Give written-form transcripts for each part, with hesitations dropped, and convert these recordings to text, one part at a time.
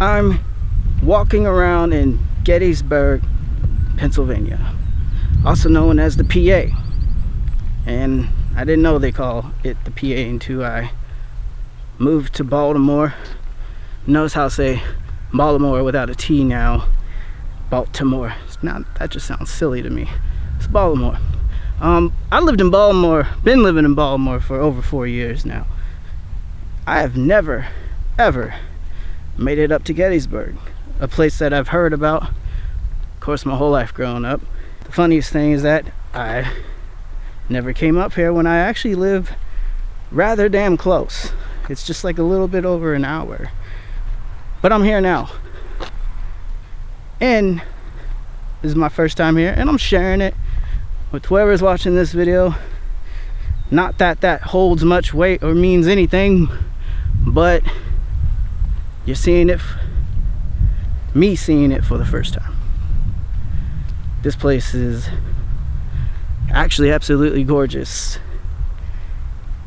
I'm walking around in Gettysburg, Pennsylvania, also known as the PA. And I didn't know they call it the PA until I moved to Baltimore. Notice how I say Baltimore without a T now. Baltimore. That just sounds silly to me. It's Baltimore. I lived in Baltimore, been living in Baltimore for over 4 years now. I have never, ever made it up to Gettysburg, a place that I've heard about, of course, my whole life growing up. The funniest thing is that I never came up here when I actually live rather damn close. It's just like a little bit over an hour. But I'm here now. And this is my first time here, and I'm sharing it with whoever's watching this video. Not that that holds much weight or means anything, but you're seeing it, me seeing it for the first time. This place is actually absolutely gorgeous.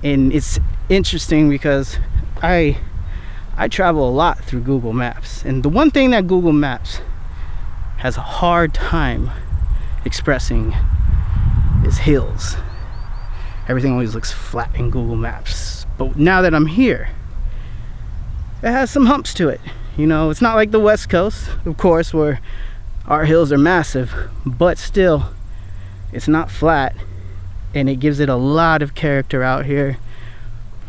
And it's interesting because I travel a lot through Google Maps. And the one thing that Google Maps has a hard time expressing is hills. Everything always looks flat in Google Maps. But now that I'm here, it has some humps to it. You know, it's not like the West Coast, of course, where our hills are massive, but still, it's not flat, and it gives it a lot of character out here,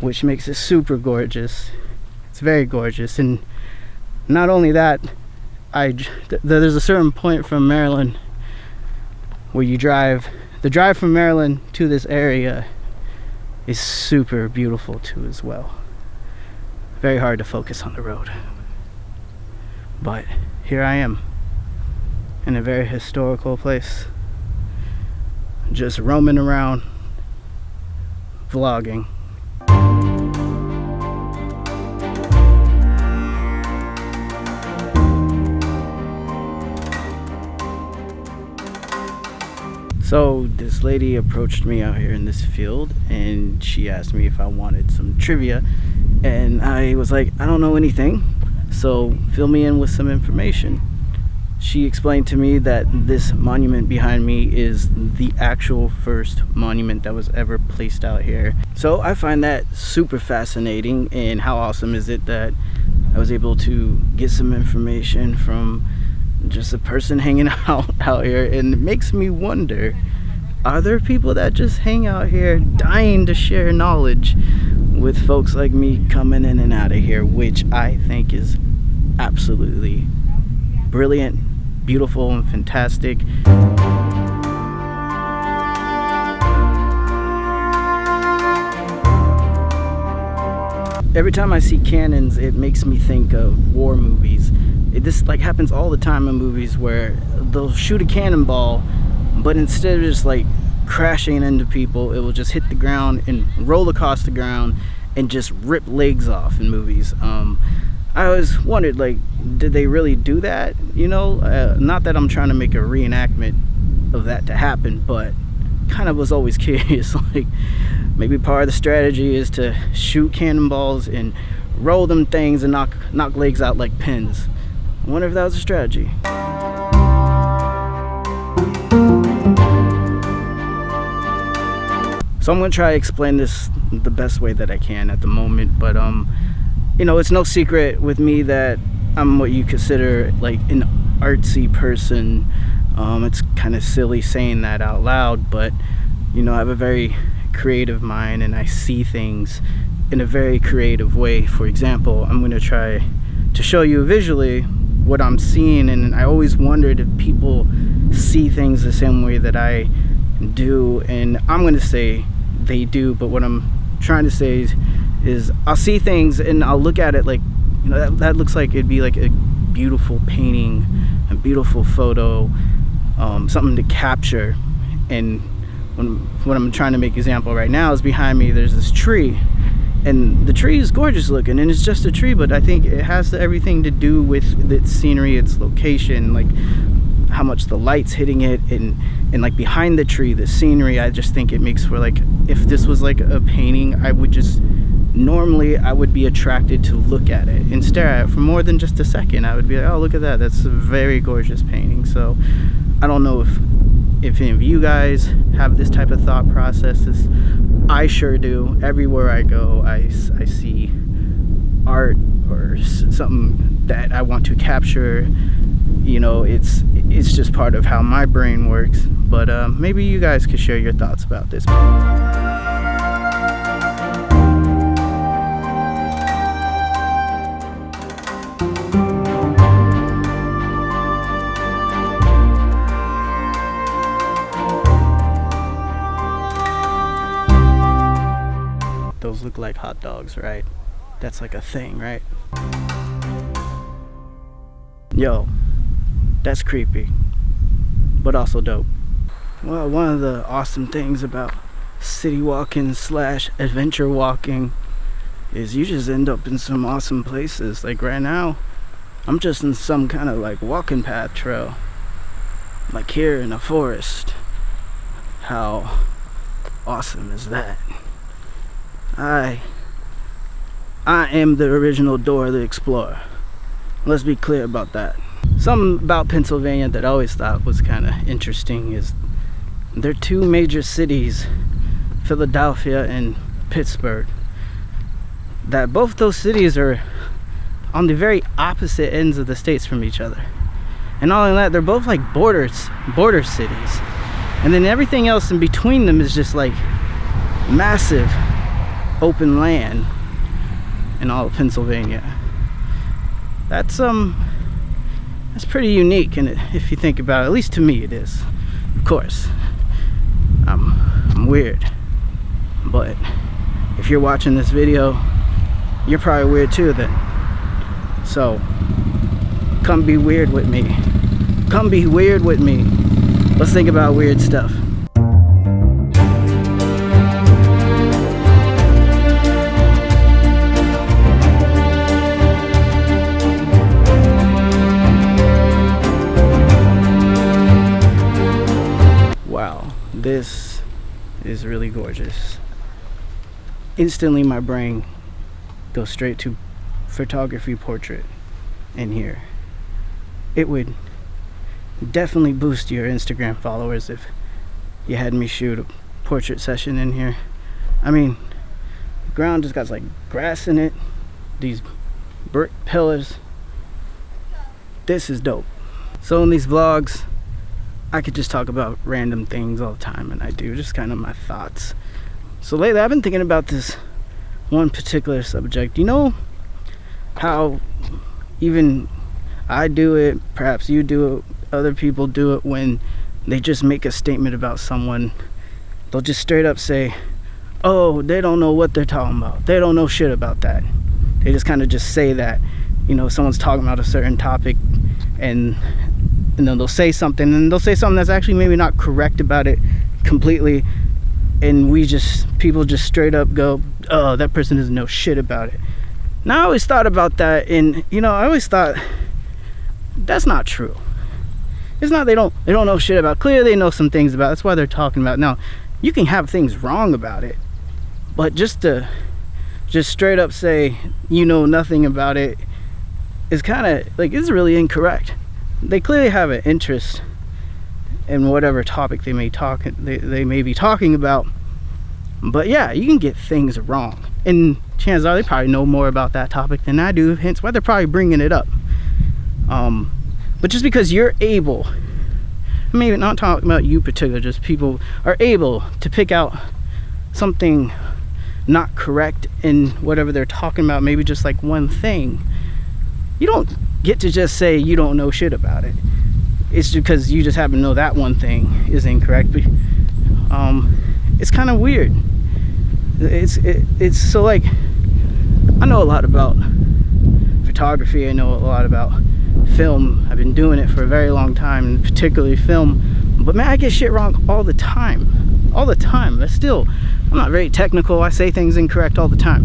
which makes it super gorgeous. It's very gorgeous. And not only that, there's a certain point from Maryland where you drive. The drive from Maryland to this area is super beautiful too as well. Very hard to focus on the road. But here I am in a very historical place, just roaming around, vlogging. So this lady approached me out here in this field, and she asked me if I wanted some trivia, and I was like, I don't know anything, so fill me in with some information. She explained to me that this monument behind me is the actual first monument that was ever placed out here. So I find that super fascinating, and how awesome is it that I was able to get some information from just a person hanging out here. And it makes me wonder, are there people that just hang out here dying to share knowledge with folks like me coming in and out of here, which I think is absolutely brilliant, beautiful, and fantastic. Every time I see cannons, it makes me think of war movies. This like happens all the time in movies where they'll shoot a cannonball, but instead of just like crashing into people, it will just hit the ground and roll across the ground and just rip legs off in movies. I always wondered, like, did they really do that? You know, not that I'm trying to make a reenactment of that to happen, but kind of was always curious, like maybe part of the strategy is to shoot cannonballs and roll them things and knock legs out like pins. I wonder if that was a strategy. So I'm gonna try to explain this the best way that I can at the moment, but you know, it's no secret with me that I'm what you consider like an artsy person. It's kind of silly saying that out loud, but you know, I have a very creative mind and I see things in a very creative way. For example, I'm going to try to show you visually what I'm seeing, and I always wondered if people see things the same way that I do, and I'm going to say they do, but what I'm trying to say is I'll see things and I'll look at it like, you know, that looks like it'd be like a beautiful painting, a beautiful photo, something to capture. And what I'm trying to make example right now is behind me there's this tree, and the tree is gorgeous looking, and it's just a tree, but I think it has everything to do with its scenery, its location, like how much the light's hitting it, and like behind the tree, the scenery. I just think it makes for, like, if this was like a painting, I would just normally I would be attracted to look at it and stare at it for more than just a second. I would be like, oh, look at that, that's a very gorgeous painting. So I don't know if any of you guys have this type of thought processes. I sure do. Everywhere I go, I see art or something that I want to capture. You know, it's just part of how my brain works. But maybe you guys could share your thoughts about this. Those look like hot dogs, right? That's like a thing, right? Yo, that's creepy, but also dope. Well, one of the awesome things about city walking / adventure walking is you just end up in some awesome places. Like right now, I'm just in some kind of like walking path trail, like here in a forest. How awesome is that? I am the original Dora the Explorer. Let's be clear about that. Something about Pennsylvania that I always thought was kind of interesting is there are two major cities, Philadelphia and Pittsburgh, that both those cities are on the very opposite ends of the states from each other. And not only that, they're both like border cities. And then everything else in between them is just like massive open land in all of Pennsylvania. That's pretty unique, and if you think about it, at least to me it is. Of course, I'm weird, but if you're watching this video, you're probably weird too then. So come be weird with me. Come be weird with me. Let's think about weird stuff. This is really gorgeous. Instantly my brain goes straight to photography portrait in here. It would definitely boost your Instagram followers if you had me shoot a portrait session in here. I mean, the ground just got like grass in it, these brick pillars. This is dope. So in these vlogs, I could just talk about random things all the time, and I do, just kind of my thoughts. So lately I've been thinking about this one particular subject. You know how even I do it, perhaps you do it, other people do it, when they just make a statement about someone. They'll just straight up say, oh, they don't know what they're talking about, they don't know shit about that. They just kind of just say that, you know, someone's talking about a certain topic, and then they'll say something, and they'll say something that's actually maybe not correct about it completely, and people just straight up go, oh, that person doesn't know shit about it. Now I always thought about that, and you know, I always thought that's not true. It's not they don't know shit about. Clearly they know some things about it. That's why they're talking about it. Now you can have things wrong about it, but just straight up say you know nothing about it is kind of like, it's really incorrect. They clearly have an interest in whatever topic they may be talking about. But yeah, you can get things wrong, and chances are they probably know more about that topic than I do, hence why they're probably bringing it up. But just because you're able, maybe not talking about you particular, just people are able to pick out something not correct in whatever they're talking about, maybe just like one thing, you don't get to just say you don't know shit about it. It's because you just happen to know that one thing is incorrect. But it's kind of weird. It's so, like, I know a lot about photography, I know a lot about film. I've been doing it for a very long time, and particularly film. But man, I get shit wrong all the time. all the time. I'm not very technical. I say things incorrect all the time.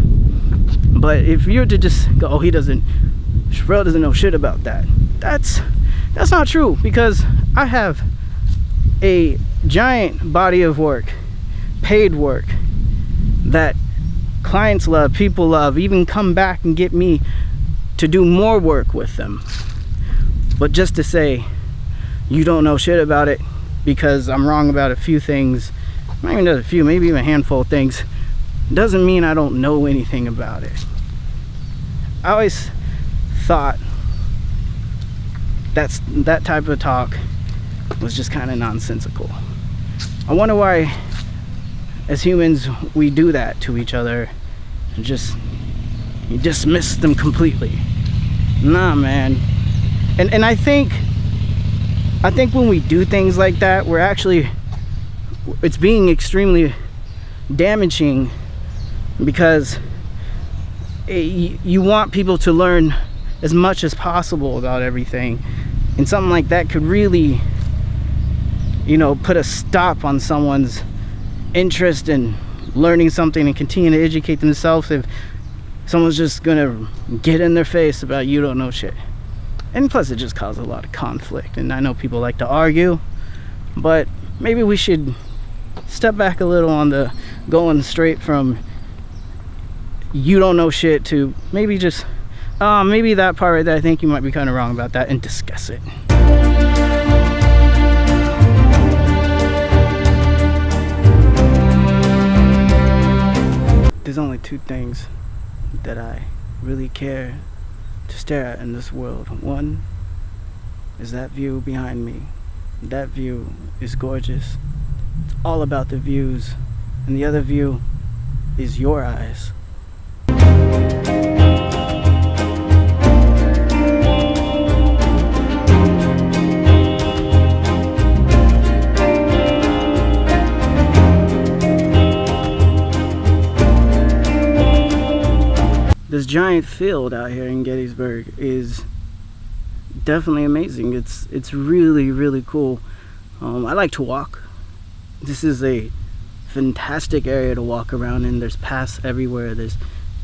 But if you're to just go, oh, Sherelle doesn't know shit about that. That's not true, because I have a giant body of work, paid work, that clients love, people love, even come back and get me to do more work with them. But just to say you don't know shit about it because I'm wrong about a few things, not even a few, maybe even a handful of things, doesn't mean I don't know anything about it. I always thought that type of talk was just kind of nonsensical. I wonder why, as humans, we do that to each other and just dismiss them completely. Nah, man. And I think when we do things like that, it's being extremely damaging, because you want people to learn as much as possible about everything, and something like that could really, put a stop on someone's interest in learning something and continue to educate themselves if someone's just gonna get in their face about you don't know shit. And plus, it just causes a lot of conflict, and I know people like to argue, but maybe we should step back a little on the going straight from you don't know shit to maybe just maybe that part right there, I think you might be kind of wrong about that, and discuss it. There's only two things that I really care to stare at in this world. One is that view behind me. That view is gorgeous. It's all about the views. And the other view is your eyes. This giant field out here in Gettysburg is definitely amazing. It's really, really cool. I like to walk. This is a fantastic area to walk around in. There's paths everywhere. There's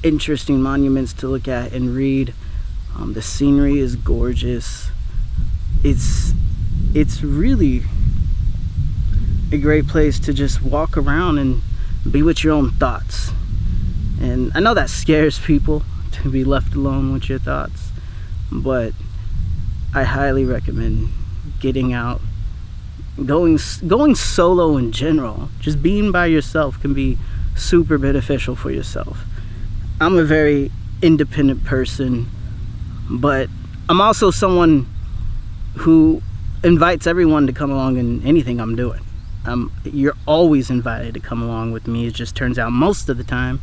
interesting monuments to look at and read. The scenery is gorgeous. It's really a great place to just walk around and be with your own thoughts. And I know that scares people, to be left alone with your thoughts, but I highly recommend getting out, going solo in general. Just being by yourself can be super beneficial for yourself. I'm a very independent person, but I'm also someone who invites everyone to come along in anything I'm doing. You're always invited to come along with me. It just turns out most of the time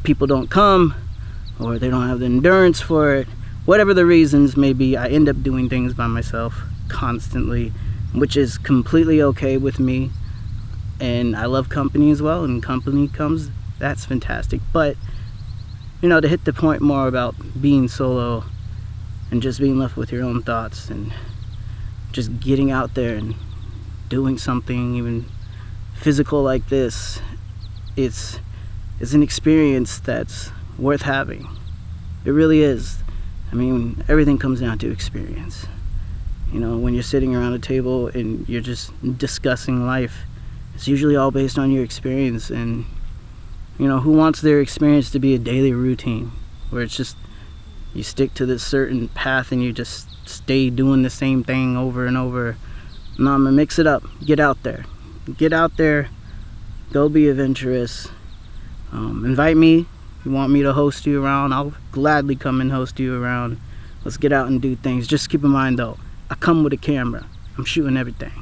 people don't come, or they don't have the endurance for it. Whatever the reasons may be, I end up doing things by myself constantly, which is completely okay with me. And I love company as well, and company comes, that's fantastic. But to hit the point more about being solo and just being left with your own thoughts and just getting out there and doing something even physical like this, it's an experience that's worth having. It really is. I mean, everything comes down to experience. When you're sitting around a table and you're just discussing life, it's usually all based on your experience. And who wants their experience to be a daily routine where it's just you stick to this certain path and you just stay doing the same thing over and over? No, I'm gonna mix it up. Get out there, go be adventurous. Invite me. If you want me to host you around, I'll gladly come and host you around. Let's get out and do things. Just keep in mind though, I come with a camera. I'm shooting everything.